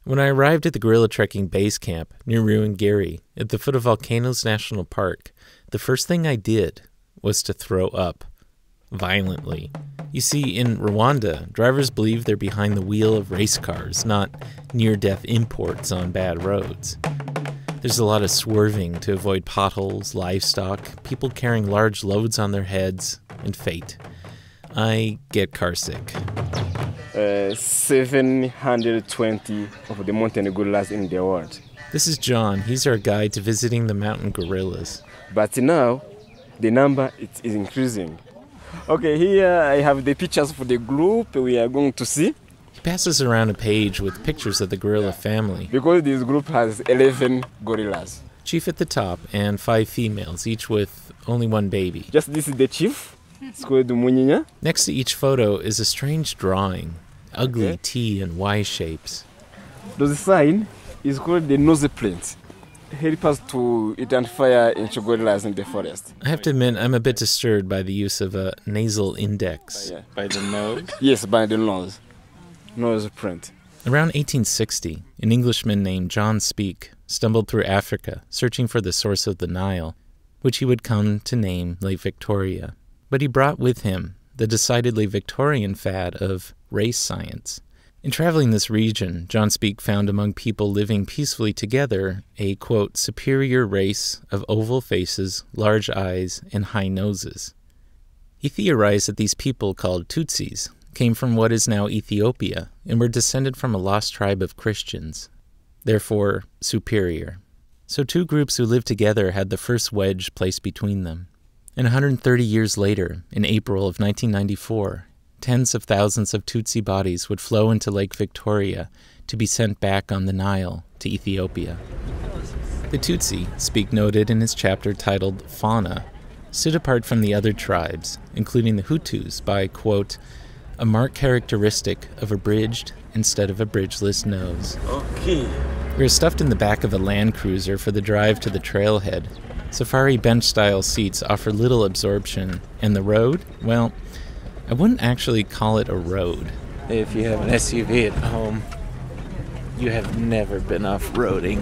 When I arrived at the gorilla trekking base camp near Ruwangari at the foot of Volcanoes National Park, the first thing I did was to throw up. Violently. You see, in Rwanda, drivers believe they're behind the wheel of race cars, not near-death imports on bad roads. There's a lot of swerving to avoid potholes, livestock, people carrying large loads on their heads, and fate. I get carsick. 720 of the mountain gorillas in the world. This is John. He's our guide to visiting the mountain gorillas. But now, the number is increasing. Okay, here I have the pictures for the group we are going to see. He passes around a page with pictures of the gorilla family. Because this group has 11 gorillas. Chief at the top and 5 females, each with only one baby. Just this is the chief. It's called Munyinya. Next to each photo is a strange drawing. Ugly T and Y shapes. The sign is called the nose print. Help us to identify ancient gorillas in the forest. I have to admit, I'm a bit disturbed by the use of a nasal index. By the nose? Yes, by the nose. Nose print. Around 1860, an Englishman named John Speke stumbled through Africa searching for the source of the Nile, which he would come to name Lake Victoria. But he brought with him the decidedly Victorian fad of race science. In traveling this region, John Speke found among people living peacefully together a, quote, superior race of oval faces, large eyes, and high noses. He theorized that these people, called Tutsis, came from what is now Ethiopia and were descended from a lost tribe of Christians, therefore superior. So two groups who lived together had the first wedge placed between them. And 130 years later, in April of 1994, tens of thousands of Tutsi bodies would flow into Lake Victoria to be sent back on the Nile to Ethiopia. The Tutsi, Speke noted in his chapter titled Fauna, stood apart from the other tribes, including the Hutus, by, quote, a marked characteristic of a bridged instead of a bridgeless nose. Okay. We were stuffed in the back of a Land Cruiser for the drive to the trailhead. Safari bench-style seats offer little absorption, and the road, well, I wouldn't actually call it a road. If you have an SUV at home, you have never been off-roading.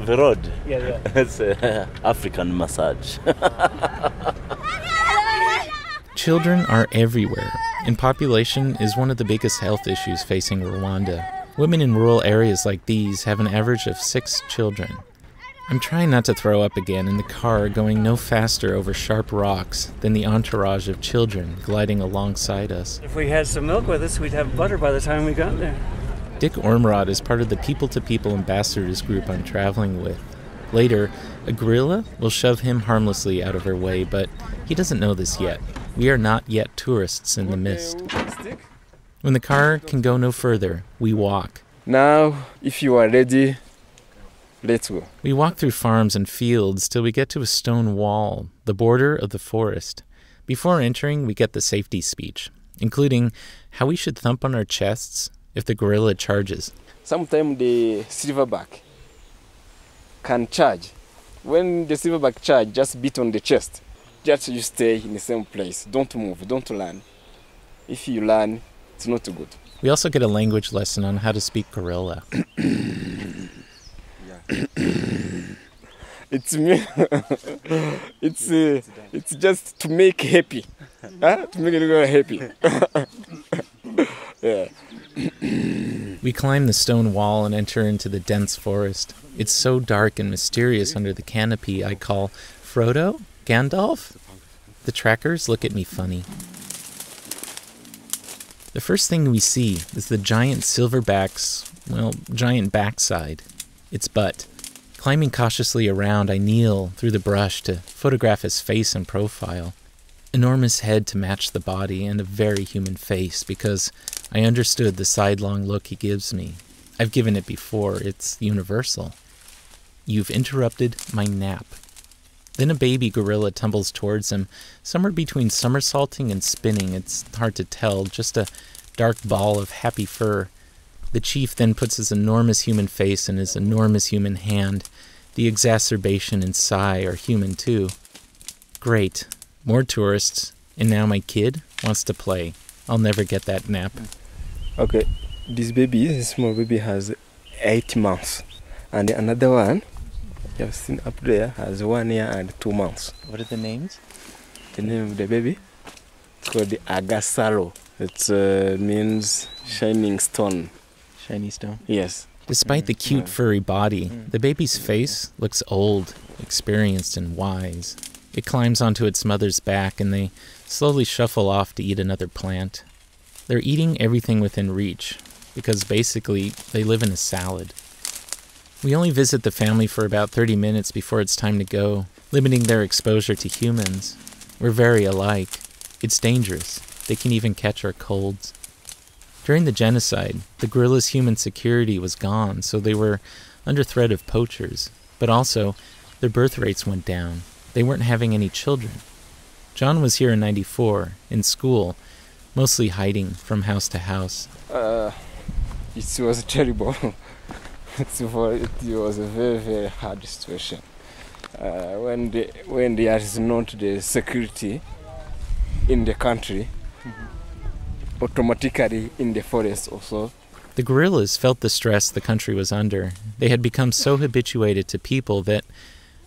The road? Yeah. It's African massage. Children are everywhere, and population is one of the biggest health issues facing Rwanda. Women in rural areas like these have an average of 6 children. I'm trying not to throw up again in the car, going no faster over sharp rocks than the entourage of children gliding alongside us. If we had some milk with us, we'd have butter by the time we got there. Dick Ormrod is part of the people-to-people ambassadors group I'm traveling with. Later, a gorilla will shove him harmlessly out of her way, but he doesn't know this yet. We are not yet tourists in the mist. When the car can go no further, we walk. Now, if you are ready, let's go. We walk through farms and fields till we get to a stone wall, the border of the forest. Before entering, we get the safety speech, including how we should thump on our chests if the gorilla charges. Sometimes the silverback can charge. When the silverback charge, just beat on the chest. Just you stay in the same place. Don't move, don't run. If you run, it's not good. We also get a language lesson on how to speak gorilla. It's me. It's just to make happy, to make a girl happy. Yeah. We climb the stone wall and enter into the dense forest. It's so dark and mysterious under the canopy I call Frodo? Gandalf? The trackers look at me funny. The first thing we see is the giant silverback's, giant backside. Its butt. Climbing cautiously around, I kneel through the brush to photograph his face and profile. Enormous head to match the body, and a very human face, because I understood the sidelong look he gives me. I've given it before. It's universal. You've interrupted my nap. Then a baby gorilla tumbles towards him, somewhere between somersaulting and spinning. It's hard to tell, just a dark ball of happy fur. The chief then puts his enormous human face in his enormous human hand. The exacerbation and sigh are human too. Great. More tourists. And now my kid wants to play. I'll never get that nap. Okay. this small baby has 8 months. And another one, you have seen up there, has 1 year and 2 months. What are the names? The name of the baby is called the Agasalo. It means shining stone. Shiny stone? Yes. Despite the cute furry body, the baby's face looks old, experienced, and wise. It climbs onto its mother's back and they slowly shuffle off to eat another plant. They're eating everything within reach because basically they live in a salad. We only visit the family for about 30 minutes before it's time to go, limiting their exposure to humans. We're very alike. It's dangerous. They can even catch our colds. During the genocide, the guerrillas' human security was gone, so they were under threat of poachers. But also, their birth rates went down. They weren't having any children. John was here in '94, in school, mostly hiding from house to house. It was terrible. It was a very, very hard situation. When there is not the security in the country, automatically in the forest also. The guerrillas felt the stress the country was under. They had become so habituated to people that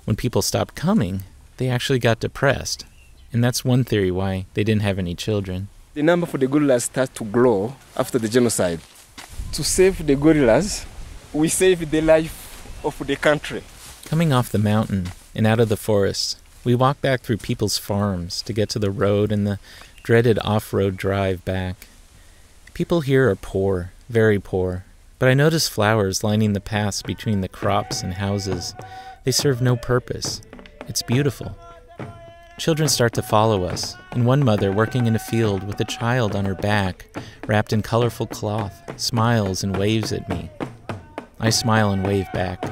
when people stopped coming, they actually got depressed. And that's one theory why they didn't have any children. The number for the gorillas started to grow after the genocide. To save the gorillas, we saved the life of the country. Coming off the mountain and out of the forest, we walked back through people's farms to get to the road and the dreaded off-road drive back. People here are poor, very poor, but I noticed flowers lining the paths between the crops and houses. They serve no purpose. It's beautiful. Children start to follow us, and one mother working in a field with a child on her back, wrapped in colorful cloth, smiles and waves at me. I smile and wave back.